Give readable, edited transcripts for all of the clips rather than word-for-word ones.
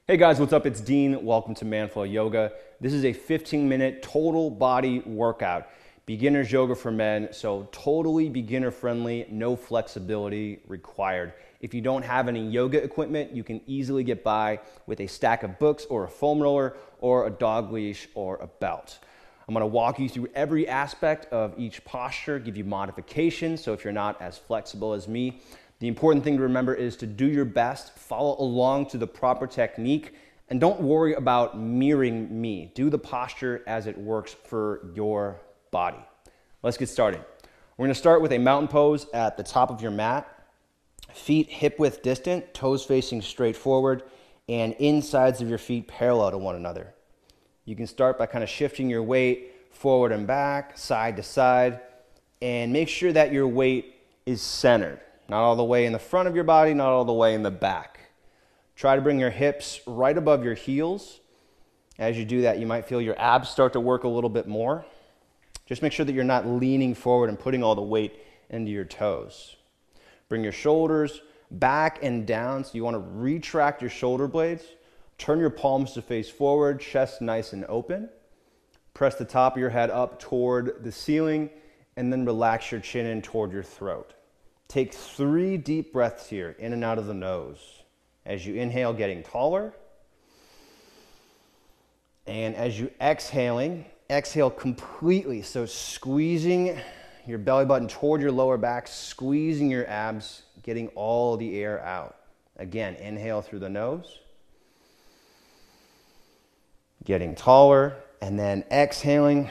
Hey guys, what's up? It's Dean. Welcome to Manflow Yoga. This is a 15-minute total body workout. Beginner's yoga for men, so totally beginner friendly, no flexibility required. If you don't have any yoga equipment, you can easily get by with a stack of books or a foam roller or a dog leash or a belt. I'm going to walk you through every aspect of each posture, give you modifications, so if you're not as flexible as me. The important thing to remember is to do your best, follow along to the proper technique, and don't worry about mirroring me. Do the posture as it works for your body. Let's get started. We're going to start with a mountain pose at the top of your mat. Feet hip width distant, toes facing straight forward, and insides of your feet parallel to one another. You can start by kind of shifting your weight forward and back, side to side, and make sure that your weight is centered. Not all the way in the front of your body, not all the way in the back. Try to bring your hips right above your heels. As you do that, you might feel your abs start to work a little bit more. Just make sure that you're not leaning forward and putting all the weight into your toes. Bring your shoulders back and down, so you want to retract your shoulder blades. Turn your palms to face forward, chest nice and open. Press the top of your head up toward the ceiling, and then relax your chin in toward your throat. Take 3 deep breaths here, in and out of the nose. As you inhale, getting taller. And as you exhale completely. So squeezing your belly button toward your lower back, squeezing your abs, getting all the air out. Again, inhale through the nose. Getting taller, and then exhaling,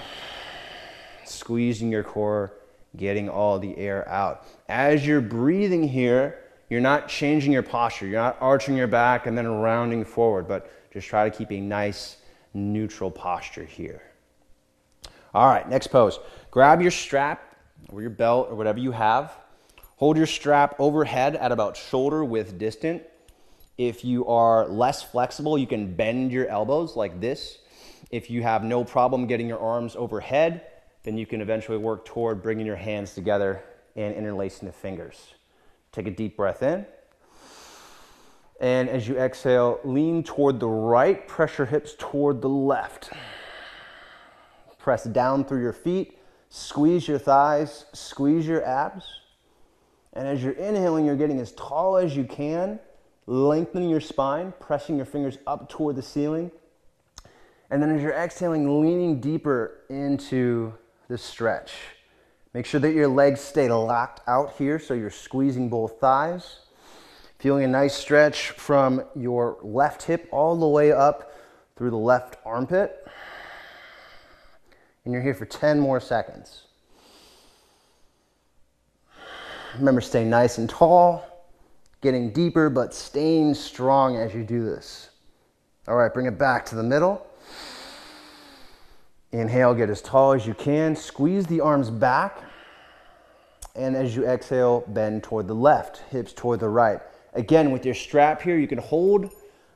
squeezing your core, getting all the air out. As you're breathing here, you're not changing your posture. You're not arching your back and then rounding forward, but just try to keep a nice neutral posture here. All right, next pose. Grab your strap or your belt or whatever you have. Hold your strap overhead at about shoulder width distant. If you are less flexible, you can bend your elbows like this. If you have no problem getting your arms overhead, then you can eventually work toward bringing your hands together and interlacing the fingers. Take a deep breath in. And as you exhale, lean toward the right, press your hips toward the left. Press down through your feet, squeeze your thighs, squeeze your abs. And as you're inhaling, you're getting as tall as you can, lengthening your spine, pressing your fingers up toward the ceiling. And then as you're exhaling, leaning deeper into the stretch. Make sure that your legs stay locked out here, so you're squeezing both thighs. Feeling a nice stretch from your left hip all the way up through the left armpit. And you're here for 10 more seconds. Remember, stay nice and tall, getting deeper, but staying strong as you do this. All right, bring it back to the middle. Inhale, get as tall as you can. Squeeze the arms back. And as you exhale, bend toward the left, hips toward the right. Again, with your strap here, you can hold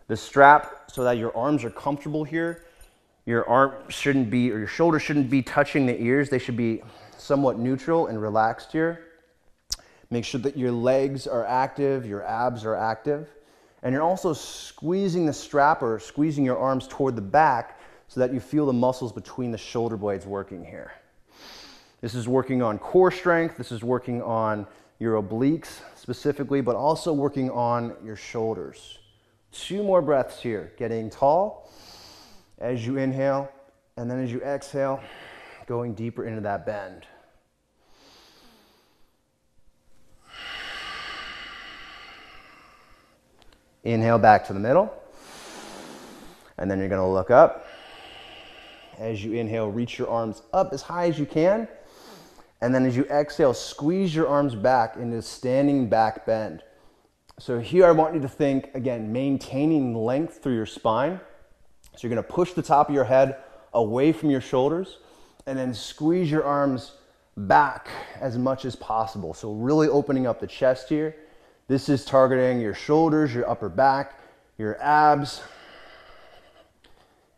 the strap so that your arms are comfortable here. Your arm shouldn't be, or your shoulders shouldn't be touching the ears. They should be somewhat neutral and relaxed here. Make sure that your legs are active, your abs are active. And you're also squeezing the strap or squeezing your arms toward the back so that you feel the muscles between the shoulder blades working here. This is working on core strength. This is working on your obliques specifically, but also working on your shoulders. 2 more breaths here, getting tall as you inhale, and then as you exhale, going deeper into that bend. Inhale back to the middle, and then you're going to look up. As you inhale, reach your arms up as high as you can. And then as you exhale, squeeze your arms back into standing back bend. So here I want you to think, again, maintaining length through your spine. So you're going to push the top of your head away from your shoulders and then squeeze your arms back as much as possible. So really opening up the chest here. This is targeting your shoulders, your upper back, your abs.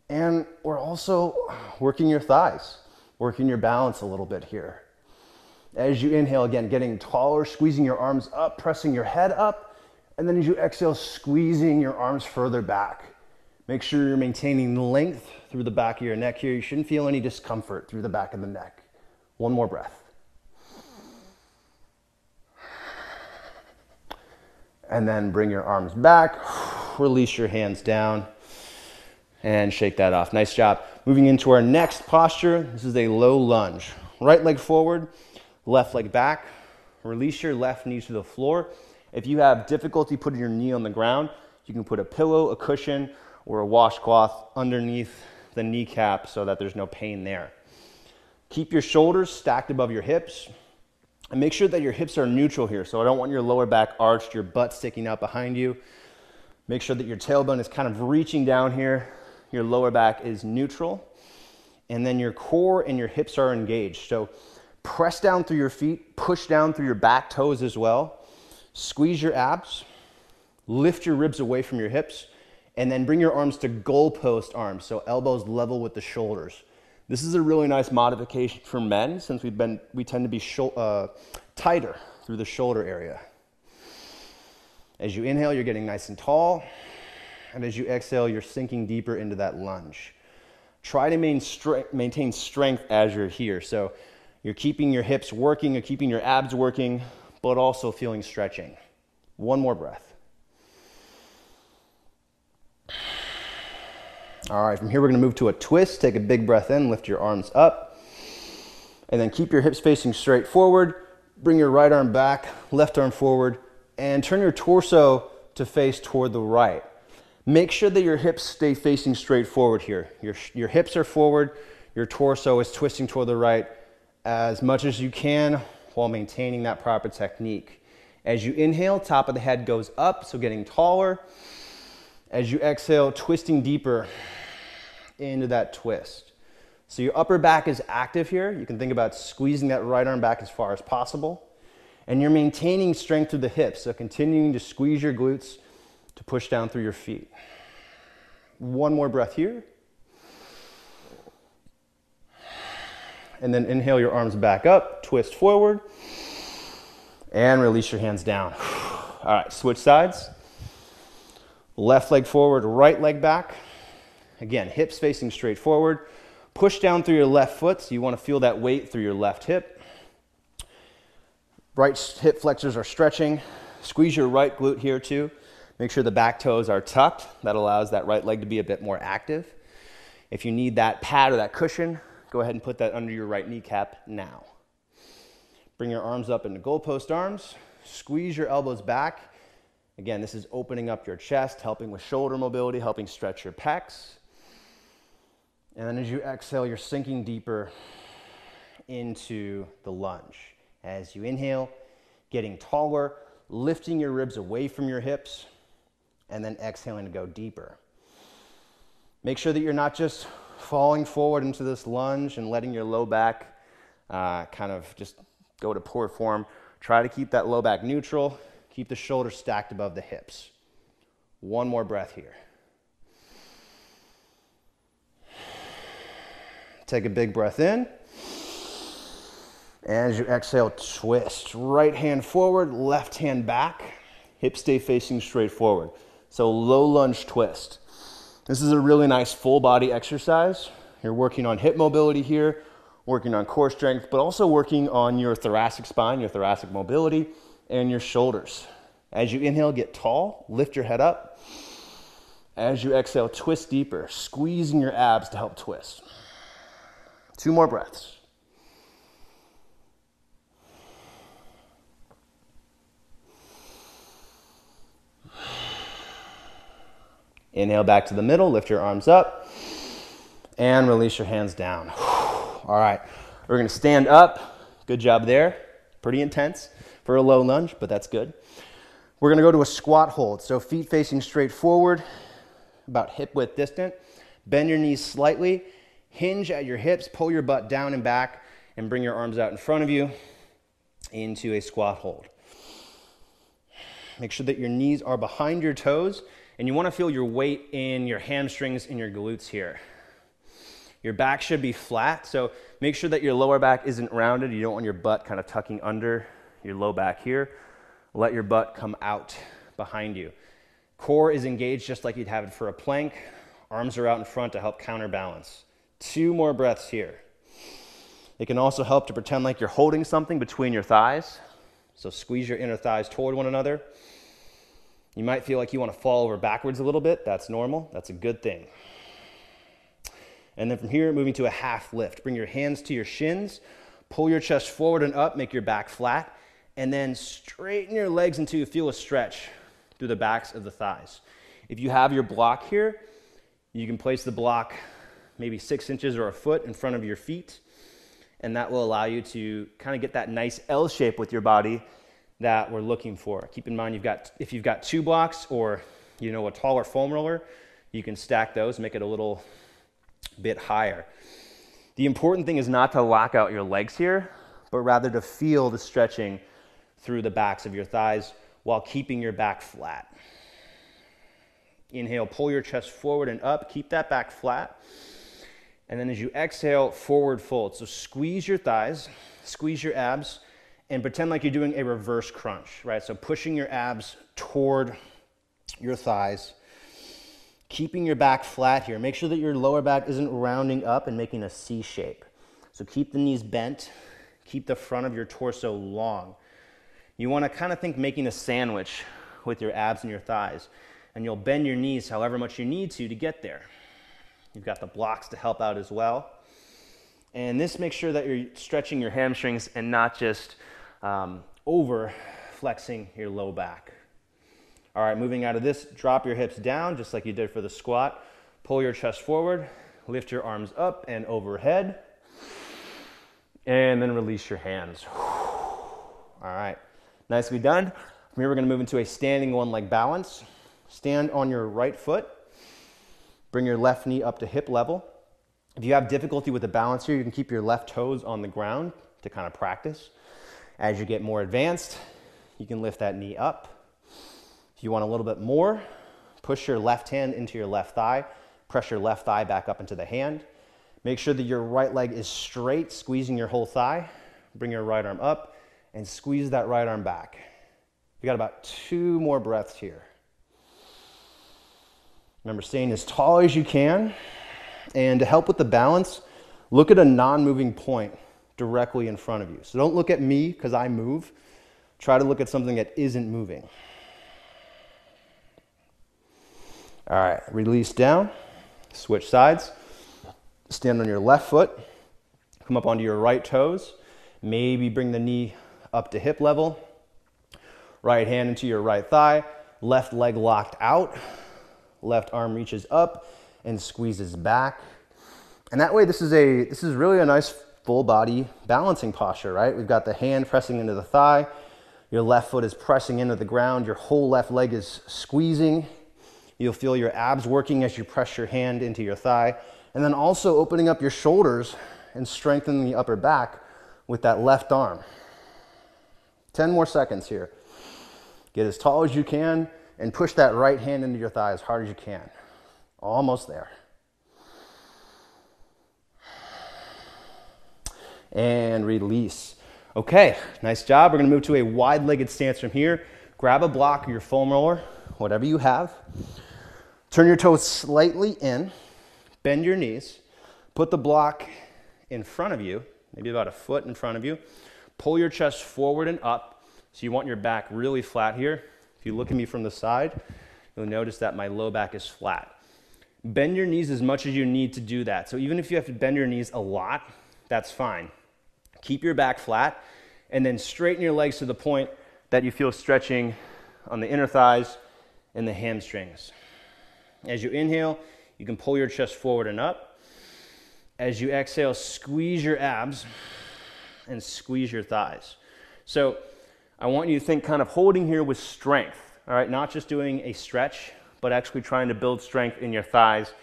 And we're also working your thighs, working your balance a little bit here. As you inhale, again, getting taller, squeezing your arms up, pressing your head up. And then as you exhale, squeezing your arms further back. Make sure you're maintaining length through the back of your neck here. You shouldn't feel any discomfort through the back of the neck. One more breath. And then bring your arms back, release your hands down, and shake that off. Nice job. Moving into our next posture, this is a low lunge. Right leg forward, left leg back. Release your left knee to the floor. If you have difficulty putting your knee on the ground, you can put a pillow, a cushion, or a washcloth underneath the kneecap so that there's no pain there. Keep your shoulders stacked above your hips. And make sure that your hips are neutral here. So I don't want your lower back arched, your butt sticking out behind you. Make sure that your tailbone is kind of reaching down here. Your lower back is neutral. And then your core and your hips are engaged. So press down through your feet, push down through your back toes as well. Squeeze your abs, lift your ribs away from your hips, and then bring your arms to goalpost arms. So elbows level with the shoulders. This is a really nice modification for men since we tend to be tighter through the shoulder area. As you inhale, you're getting nice and tall. And as you exhale, you're sinking deeper into that lunge. Try to maintain strength as you're here. So you're keeping your hips working, you're keeping your abs working, but also feeling stretching. One more breath. All right, from here we're gonna move to a twist. Take a big breath in, lift your arms up, and then keep your hips facing straight forward. Bring your right arm back, left arm forward, and turn your torso to face toward the right. Make sure that your hips stay facing straight forward here. Your hips are forward, your torso is twisting toward the right as much as you can while maintaining that proper technique. As you inhale, top of the head goes up, so getting taller. As you exhale, twisting deeper into that twist. So your upper back is active here. You can think about squeezing that right arm back as far as possible. And you're maintaining strength through the hips, so continuing to squeeze your glutes to push down through your feet. One more breath here. And then inhale your arms back up, twist forward, and release your hands down. All right, switch sides. Left leg forward, right leg back. Again, hips facing straight forward. Push down through your left foot, so you want to feel that weight through your left hip. Right hip flexors are stretching. Squeeze your right glute here too. Make sure the back toes are tucked. That allows that right leg to be a bit more active. If you need that pad or that cushion, go ahead and put that under your right kneecap now. Bring your arms up into goalpost arms. Squeeze your elbows back. Again, this is opening up your chest, helping with shoulder mobility, helping stretch your pecs. And then as you exhale, you're sinking deeper into the lunge. As you inhale, getting taller, lifting your ribs away from your hips, and then exhaling to go deeper. Make sure that you're not just falling forward into this lunge and letting your low back kind of just go to poor form. Try to keep that low back neutral. Keep the shoulders stacked above the hips. One more breath here. Take a big breath in. As you exhale, twist. Right hand forward, left hand back. Hips stay facing straight forward. So low lunge twist. This is a really nice full body exercise. You're working on hip mobility here, working on core strength, but also working on your thoracic spine, your thoracic mobility, and your shoulders. As you inhale, get tall, lift your head up. As you exhale, twist deeper, squeezing your abs to help twist. 2 more breaths. Inhale back to the middle, lift your arms up, and release your hands down. All right, we're gonna stand up. Good job there. Pretty intense for a low lunge, but that's good. We're gonna go to a squat hold. So feet facing straight forward, about hip width distant. Bend your knees slightly, hinge at your hips, pull your butt down and back, and bring your arms out in front of you into a squat hold. Make sure that your knees are behind your toes, and you wanna feel your weight in your hamstrings and your glutes here. Your back should be flat, so make sure that your lower back isn't rounded. You don't want your butt kind of tucking under your low back here. Let your butt come out behind you. Core is engaged just like you'd have it for a plank. Arms are out in front to help counterbalance. 2 more breaths here. It can also help to pretend like you're holding something between your thighs. So squeeze your inner thighs toward one another. You might feel like you want to fall over backwards a little bit. That's normal. That's a good thing. And then from here, moving to a half lift. Bring your hands to your shins. Pull your chest forward and up. Make your back flat. And then straighten your legs until you feel a stretch through the backs of the thighs. If you have your block here, you can place the block maybe 6 inches or a foot in front of your feet. And that will allow you to kind of get that nice L shape with your body that we're looking for. Keep in mind, if you've got 2 blocks or a taller foam roller, you can stack those, make it a little bit higher. The important thing is not to lock out your legs here, but rather to feel the stretching through the backs of your thighs while keeping your back flat. Inhale, pull your chest forward and up, keep that back flat. And then as you exhale, forward fold. So squeeze your thighs, squeeze your abs, and pretend like you're doing a reverse crunch, right? So pushing your abs toward your thighs, keeping your back flat here. Make sure that your lower back isn't rounding up and making a C shape. So keep the knees bent, keep the front of your torso long. You want to kind of think making a sandwich with your abs and your thighs, and you'll bend your knees however much you need to get there. You've got the blocks to help out as well. And this makes sure that you're stretching your hamstrings and not just over flexing your low back. All right, moving out of this, drop your hips down just like you did for the squat. Pull your chest forward, lift your arms up and overhead, and then release your hands. All right, nicely done. From here, we're gonna move into a standing one leg balance. Stand on your right foot. Bring your left knee up to hip level. If you have difficulty with the balance here, you can keep your left toes on the ground to kind of practice. As you get more advanced, you can lift that knee up. If you want a little bit more, push your left hand into your left thigh. Press your left thigh back up into the hand. Make sure that your right leg is straight, squeezing your whole thigh. Bring your right arm up and squeeze that right arm back. We got about 2 more breaths here. Remember, staying as tall as you can. And to help with the balance, look at a non-moving point directly in front of you. So don't look at me because I move. Try to look at something that isn't moving. All right, release down, switch sides. Stand on your left foot, come up onto your right toes. Maybe bring the knee up to hip level. Right hand into your right thigh, left leg locked out. Left arm reaches up and squeezes back. And that way, this is really a nice full body balancing posture, right? We've got the hand pressing into the thigh. Your left foot is pressing into the ground. Your whole left leg is squeezing. You'll feel your abs working as you press your hand into your thigh. And then also opening up your shoulders and strengthening the upper back with that left arm. 10 more seconds here. Get as tall as you can and push that right hand into your thigh as hard as you can. Almost there. And release. Okay, nice job. We're gonna move to a wide-legged stance from here. Grab a block or your foam roller, whatever you have. Turn your toes slightly in, bend your knees, put the block in front of you, maybe about a foot in front of you. Pull your chest forward and up, so you want your back really flat here. If you look at me from the side, you'll notice that my low back is flat. Bend your knees as much as you need to do that. So even if you have to bend your knees a lot, that's fine. Keep your back flat and then straighten your legs to the point that you feel stretching on the inner thighs and the hamstrings. As you inhale, you can pull your chest forward and up. As you exhale, squeeze your abs and squeeze your thighs. So I want you to think kind of holding here with strength, all right? Not just doing a stretch, but actually trying to build strength in your thighs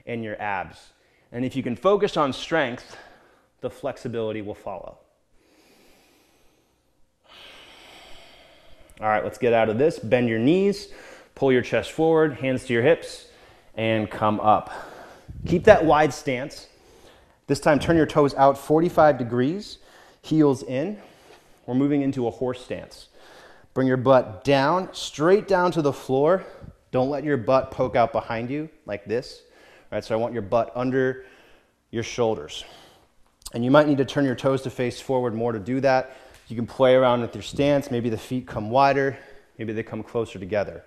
and your abs. And if you can focus on strength, the flexibility will follow. All right, let's get out of this. Bend your knees, pull your chest forward, hands to your hips, and come up. Keep that wide stance. This time, turn your toes out 45 degrees, heels in. We're moving into a horse stance. Bring your butt down, straight down to the floor. Don't let your butt poke out behind you like this. right? So I want your butt under your shoulders. And you might need to turn your toes to face forward more to do that. You can play around with your stance. Maybe the feet come wider, maybe they come closer together.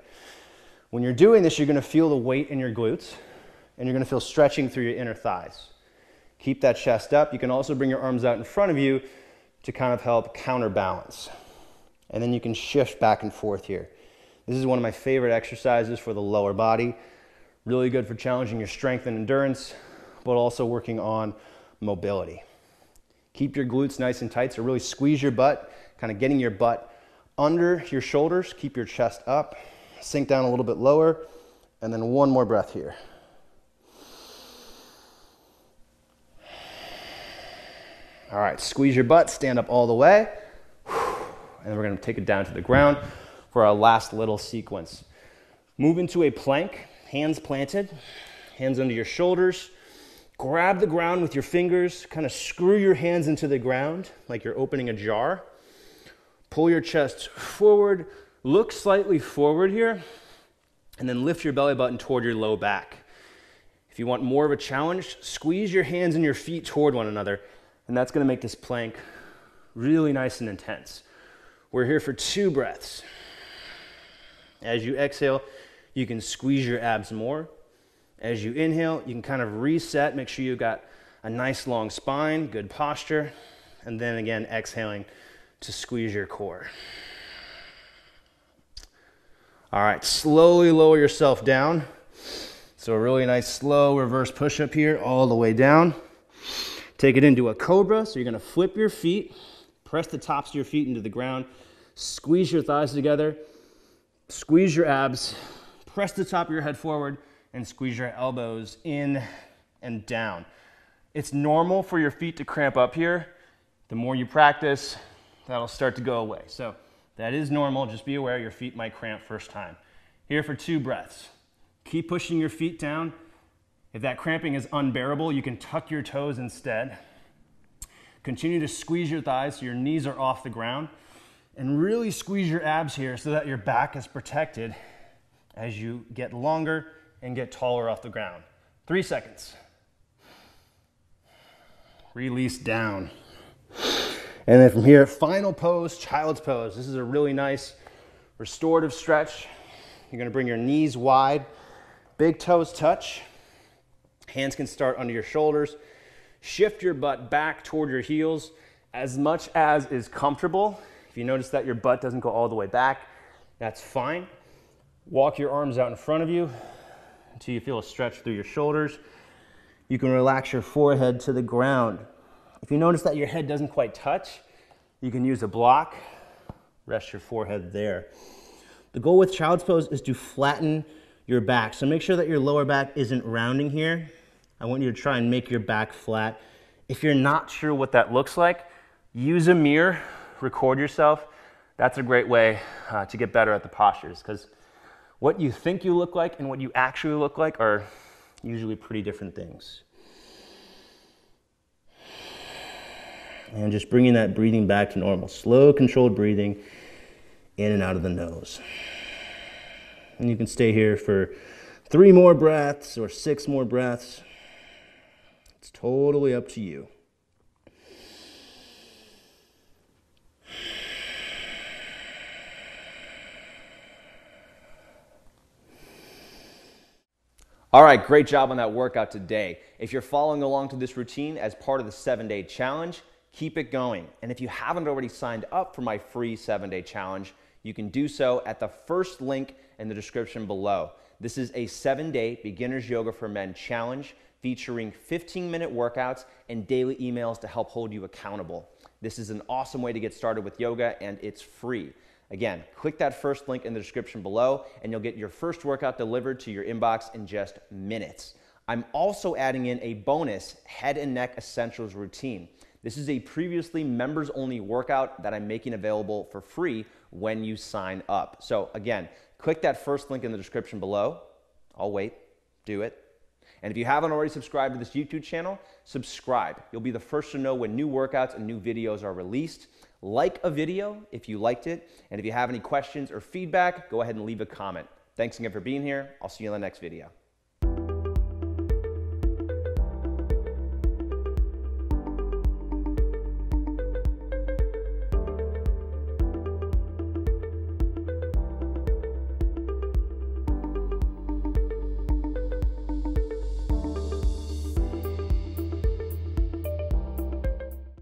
When you're doing this, you're gonna feel the weight in your glutes, and you're gonna feel stretching through your inner thighs. Keep that chest up. You can also bring your arms out in front of you to kind of help counterbalance. And then you can shift back and forth here. This is one of my favorite exercises for the lower body. Really good for challenging your strength and endurance, but also working on mobility. Keep your glutes nice and tight, so really squeeze your butt, kind of getting your butt under your shoulders. Keep your chest up, sink down a little bit lower, and then one more breath here. All right, squeeze your butt, stand up all the way, and we're gonna take it down to the ground for our last little sequence. Move into a plank, hands planted, hands under your shoulders. Grab the ground with your fingers, kind of screw your hands into the ground like you're opening a jar. Pull your chest forward, look slightly forward here, and then lift your belly button toward your low back. If you want more of a challenge, squeeze your hands and your feet toward one another, and that's gonna make this plank really nice and intense. We're here for 2 breaths. As you exhale, you can squeeze your abs more. As you inhale, you can kind of reset, make sure you've got a nice long spine, good posture, and then again, exhaling to squeeze your core. All right, slowly lower yourself down. So a really nice slow reverse push-up here, all the way down. Take it into a cobra, so you're gonna flip your feet, press the tops of your feet into the ground, squeeze your thighs together, squeeze your abs, press the top of your head forward, and squeeze your elbows in and down. It's normal for your feet to cramp up here. The more you practice, that'll start to go away. So that is normal, just be aware your feet might cramp first time. Here for 2 breaths. Keep pushing your feet down. If that cramping is unbearable, you can tuck your toes instead. Continue to squeeze your thighs so your knees are off the ground, and really squeeze your abs here so that your back is protected as you get longer and get taller off the ground. 3 seconds. Release down. And then from here, final pose, child's pose. This is a really nice restorative stretch. You're gonna bring your knees wide, big toes touch. Hands can start under your shoulders. Shift your butt back toward your heels as much as is comfortable. If you notice that your butt doesn't go all the way back, that's fine. Walk your arms out in front of you until you feel a stretch through your shoulders. You can relax your forehead to the ground. If you notice that your head doesn't quite touch, you can use a block. Rest your forehead there. The goal with child's pose is to flatten your back. So make sure that your lower back isn't rounding here. I want you to try and make your back flat. If you're not sure what that looks like, use a mirror, record yourself. That's a great way to get better at the postures, because what you think you look like and what you actually look like are usually pretty different things. And just bringing that breathing back to normal. Slow, controlled breathing in and out of the nose. And you can stay here for 3 more breaths or 6 more breaths. It's totally up to you. All right, great job on that workout today. If you're following along to this routine as part of the 7-day challenge, keep it going. And if you haven't already signed up for my free 7-day challenge, you can do so at the first link in the description below. This is a 7-day Beginner's Yoga for Men challenge featuring 15-minute workouts and daily emails to help hold you accountable. This is an awesome way to get started with yoga, and it's free. Again, click that first link in the description below and you'll get your first workout delivered to your inbox in just minutes. I'm also adding in a bonus head and neck essentials routine. This is a previously members-only workout that I'm making available for free when you sign up. So again, click that first link in the description below. I'll wait. Do it. And if you haven't already subscribed to this YouTube channel, subscribe. You'll be the first to know when new workouts and new videos are released. Like a video if you liked it. And if you have any questions or feedback, go ahead and leave a comment. Thanks again for being here. I'll see you in the next video.